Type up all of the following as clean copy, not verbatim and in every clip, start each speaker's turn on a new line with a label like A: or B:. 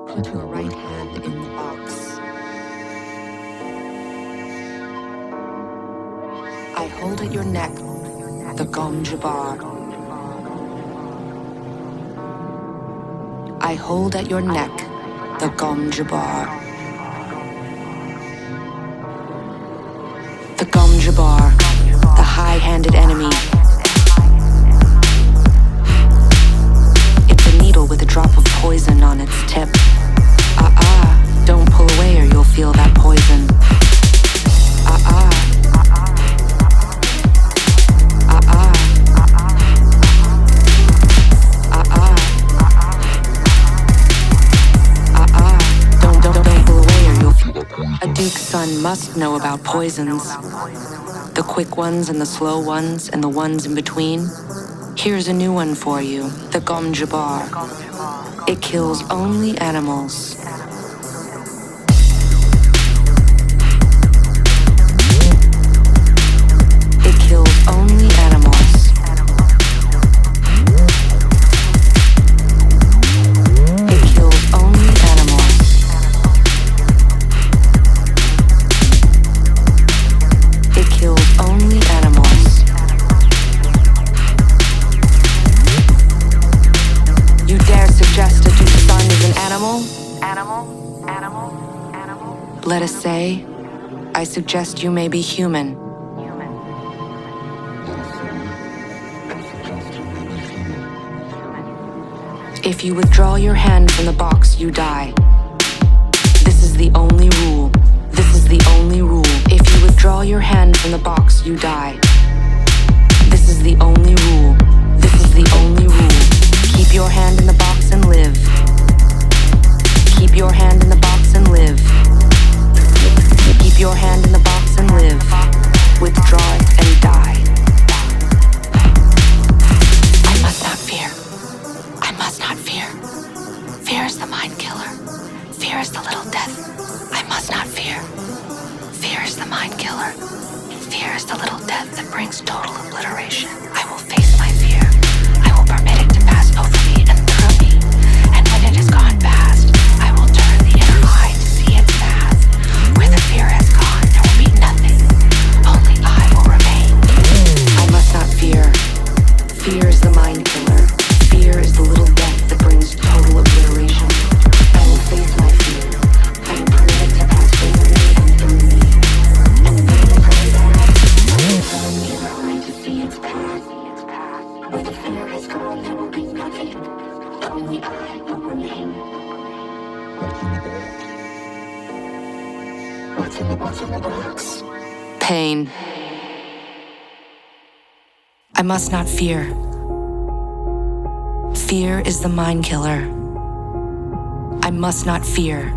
A: Put your right hand in the box. I hold at your neck the Gom Jabbar. I hold at your neck the Gom Jabbar. The Gom Jabbar, the high-handed enemy. It's a needle with a drop of poison on its tip. Don't pull away or you'll feel that poison. Don't pull away or you'll feel that poison. A duke's son must know about poisons. The quick ones and the slow ones and the ones in between. Here's a new one for you, the Gom Jabbar. It kills only animals. It kills only animals. It kills only animals. It kills only animals. You dare suggest a duke's son is an animal? Animal. Let us say, I suggest you may be human. If you withdraw your hand from the box, you die. This is the only rule. This is the only rule. If you withdraw your hand from the box, you die. This is the only rule. This is the only rule. Keep your hand in the box and live. Keep your hand in the box and live. Keep your hand in the box and live. Withdraw it and die. I must not fear. I must not fear. Fear is the mind killer. Fear is the little death. I must not fear. Fear is the mind killer. Fear is the little death that brings total obliteration. I will face my fear. I will permit it to pass over me and through me. And when it has gone past, I will turn the inner eye to see its path. Where the fear has gone, there will be nothing. Only I will remain. I must not fear. Fear is the mind killer. Fear is the little death that brings total obliteration. I will face my fear. I will permit it to pass over me and through me. And when it has gone past, I will turn the inner eye to see its path. Where the fear has gone, there will be nothing. Only I will remain. What's in the box? Pain. I must not fear. Fear is the mind killer. I must not fear.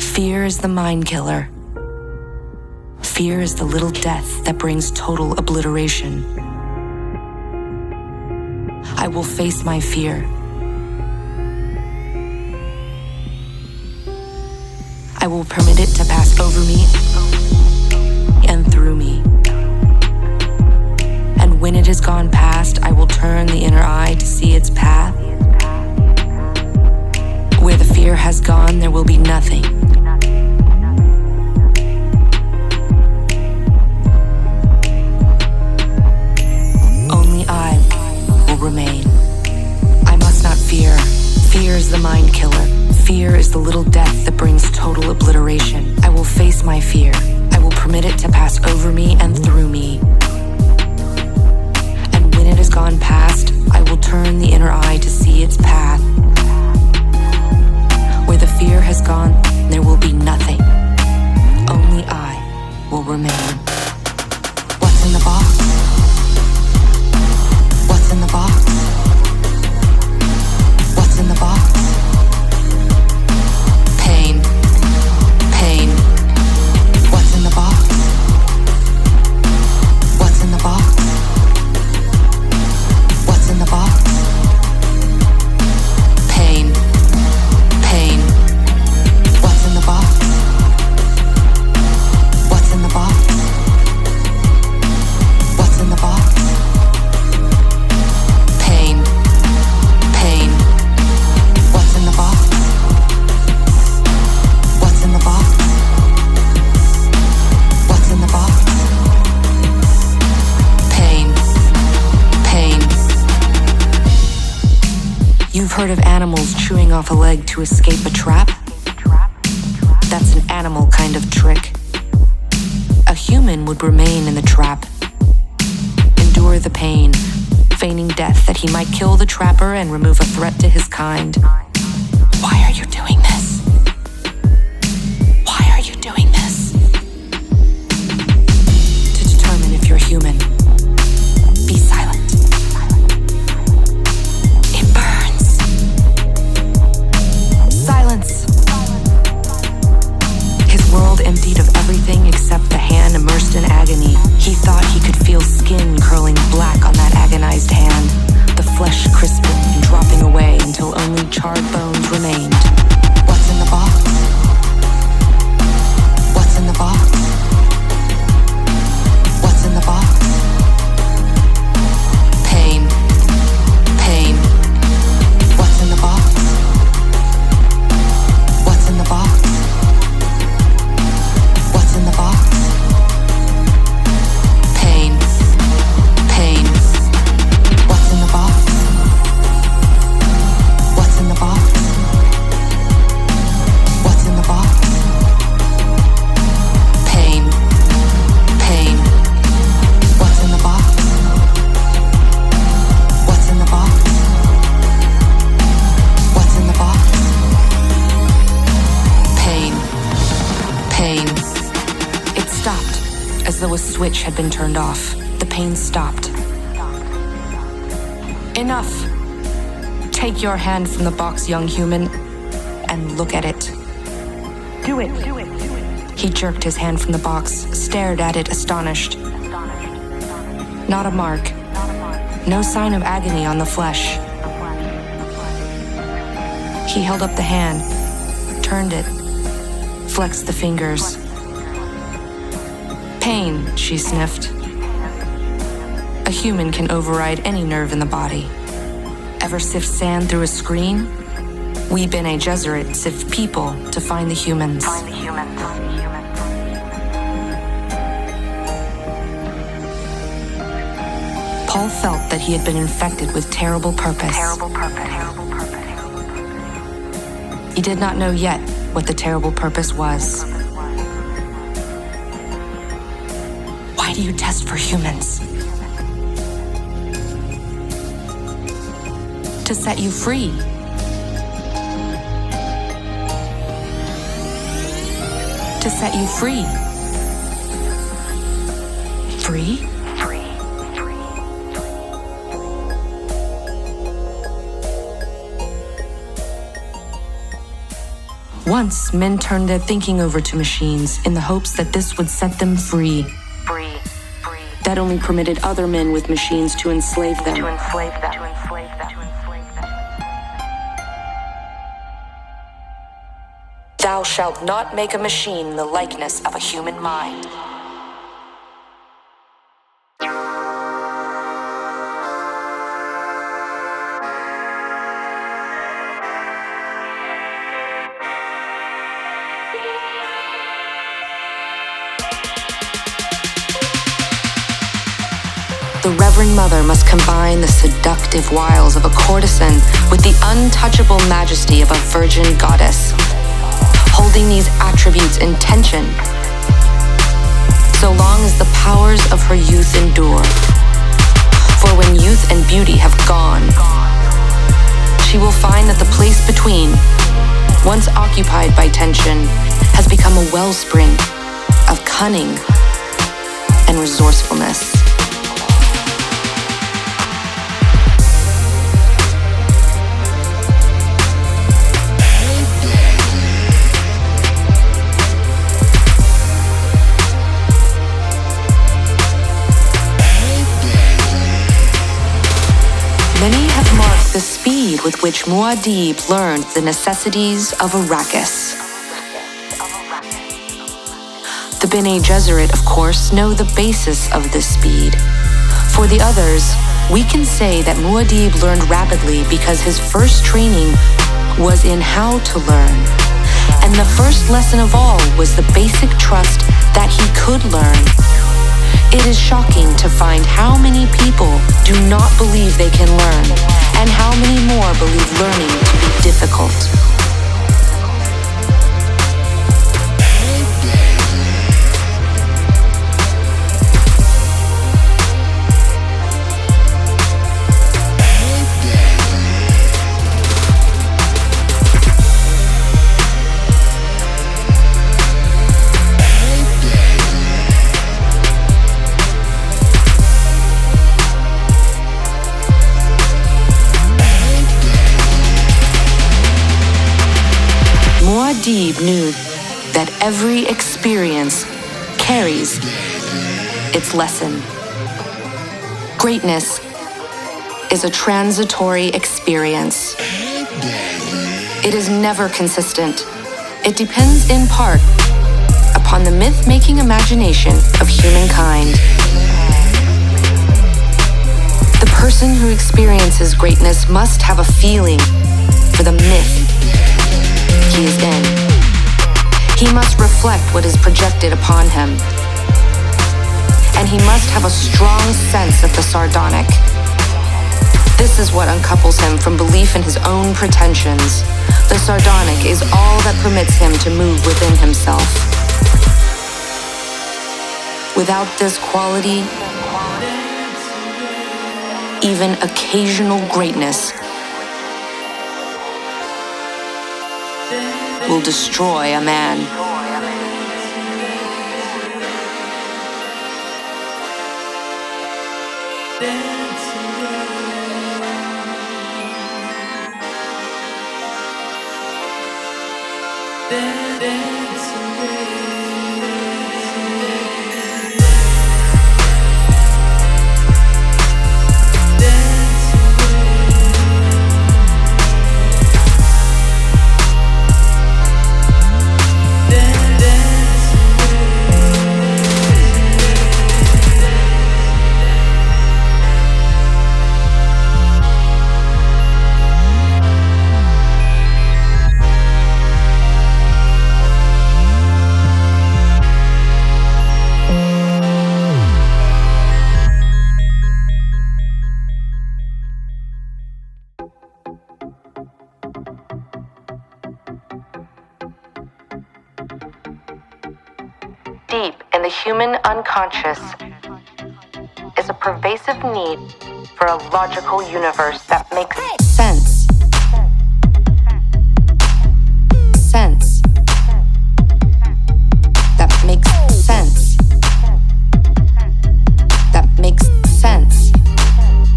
A: Fear is the mind killer. Fear is the little death that brings total obliteration. I will face my fear. I will permit it to pass over me and through me. And when it has gone past, I will turn the inner eye to see its path. Where the fear has gone, there will be nothing. Only I will remain. I must not fear. Fear is the mind killer. Fear is the little death that brings total obliteration. I will face my fear. I will permit it to pass over me and through me. And when it has gone past, I will turn the inner eye to see its path. Where the fear has gone, there will be nothing. Only I will remain. What's in the box? What's in the box? What's in the box? Pain. Pain. What's in the box? heard of animals chewing off a leg to escape a trap? That's an animal kind of trick. A human would remain in the trap, endure the pain, feigning death that he might kill the trapper and remove a threat to his kind. Why are you doing this? Why are you doing this? To determine if you're human, be silent. It burns. Silence. His world emptied of everything except the hand immersed in agony. He thought he could feel skin curling black on that agonized hand, the flesh crisping and dropping away until only charred bones remained. What's in the box? What's in the box? What's in the box? Pain. Pain. What's in the box? What's in the box? What's in the box? Pain. Pain. What's in the box? What's in the box? What's in the box? Pain. Pain. What's in the box? What's in the box? What's in the box? Pain. Pain. It stopped, as though a switch had been turned off. The pain stopped. Enough! Take your hand from the box, young human, and look at it. Do it. Do it. Do it. He jerked his hand from the box, stared at it astonished. Not a mark. No sign of agony on the flesh. He held up the hand, turned it, flexed the fingers. Pain, she sniffed. A human can override any nerve in the body. Ever sift sand through a screen? We Bene Gesserit sift people to find the humans. Paul felt that he had been infected with terrible purpose. He did not know yet what the terrible purpose was. Why do you test for humans? To set you free. To set you free. Free? Once, men turned their thinking over to machines in the hopes that this would set them free. That only permitted other men with machines to enslave them. Thou shalt not make a machine in the likeness of a human mind. The Reverend Mother must combine the seductive wiles of a courtesan with the untouchable majesty of a virgin goddess, holding these attributes in tension so long as the powers of her youth endure. For when youth and beauty have gone, she will find that the place between, once occupied by tension, has become a wellspring of cunning and resourcefulness. Many have marked the speed with which Muad'Dib learned the necessities of Arrakis. The Bene Gesserit, of course, know the basis of this speed. For the others, we can say that Muad'Dib learned rapidly because his first training was in how to learn. And the first lesson of all was the basic trust that he could learn. It is shocking to find how many people do not believe they can learn, And how many more believe learning to be difficult? Muad'Dib knew that every experience carries its lesson. Greatness is a transitory experience. It is never consistent. It depends in part upon the myth-making imagination of humankind. The person who experiences greatness must have a feeling for the myth he is in. He must reflect what is projected upon him. And he must have a strong sense of the sardonic. This is what uncouples him from belief in his own pretensions. The sardonic is all that permits him to move within himself. Without this quality, even occasional greatness will destroy a man. Deep in the human unconscious is a pervasive need for a logical universe that makes sense. Sense. That makes sense. That makes sense.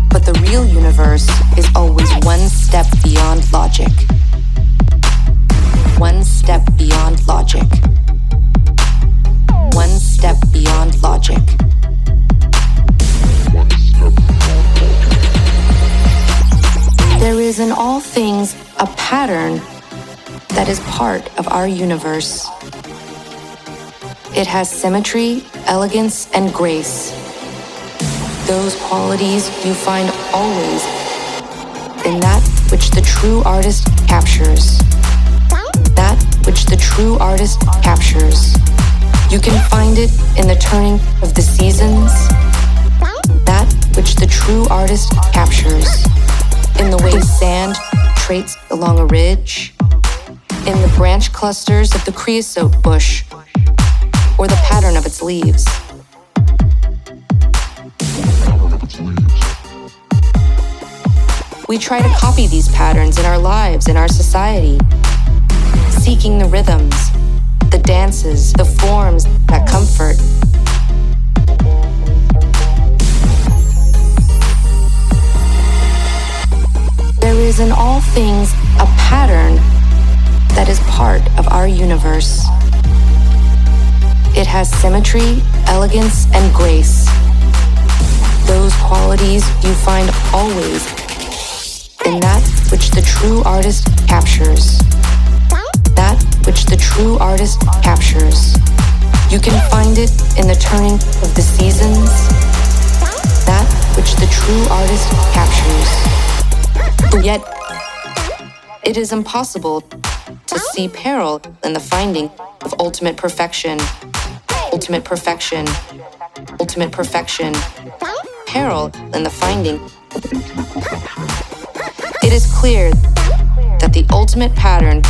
A: But the real universe is always one step beyond logic. One step beyond logic. One step beyond logic. There is in all things a pattern that is part of our universe. It has symmetry, elegance, and grace. Those qualities you find always in that which the true artist captures. That which the true artist captures. You can find it in the turning of the seasons, that which the true artist captures, in the way sand traits along a ridge, in the branch clusters of the creosote bush, or the pattern of its leaves. We try to copy these patterns in our lives, in our society, seeking the rhythms, the dances, the forms that comfort. There is in all things a pattern that is part of our universe. It has symmetry, elegance, and grace. Those qualities you find always in that which the true artist captures. That which the true artist captures. You can find it in the turning of the seasons. That which the true artist captures. Yet, it is impossible to see peril in the finding of ultimate perfection. Ultimate perfection. Ultimate perfection. Peril in the finding
B: It is clear that the ultimate pattern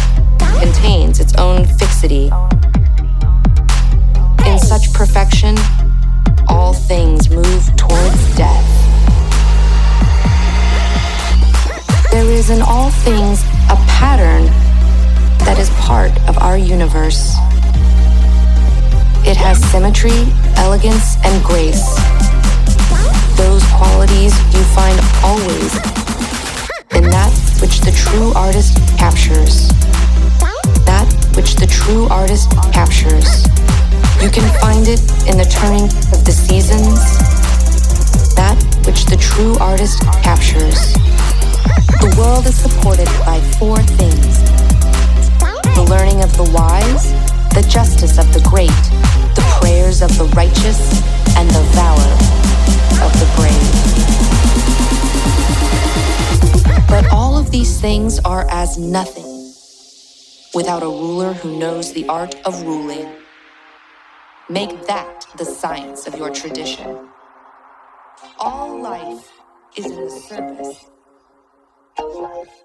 B: contains its own fixity. In such perfection, all things move towards death. There is in all things a pattern that is part of our universe. It has symmetry, elegance, and grace. Those qualities you find always in that which the true artist captures. That which the true artist captures. You can find it in the turning of the seasons. That which the true artist captures. The world is supported by four things: the learning of the wise, the justice of the great, the prayers of the righteous, and the valor of the brave. But all of these things are as nothing without a ruler who knows the art of ruling. Make that the science of your tradition. All life is in the service of life.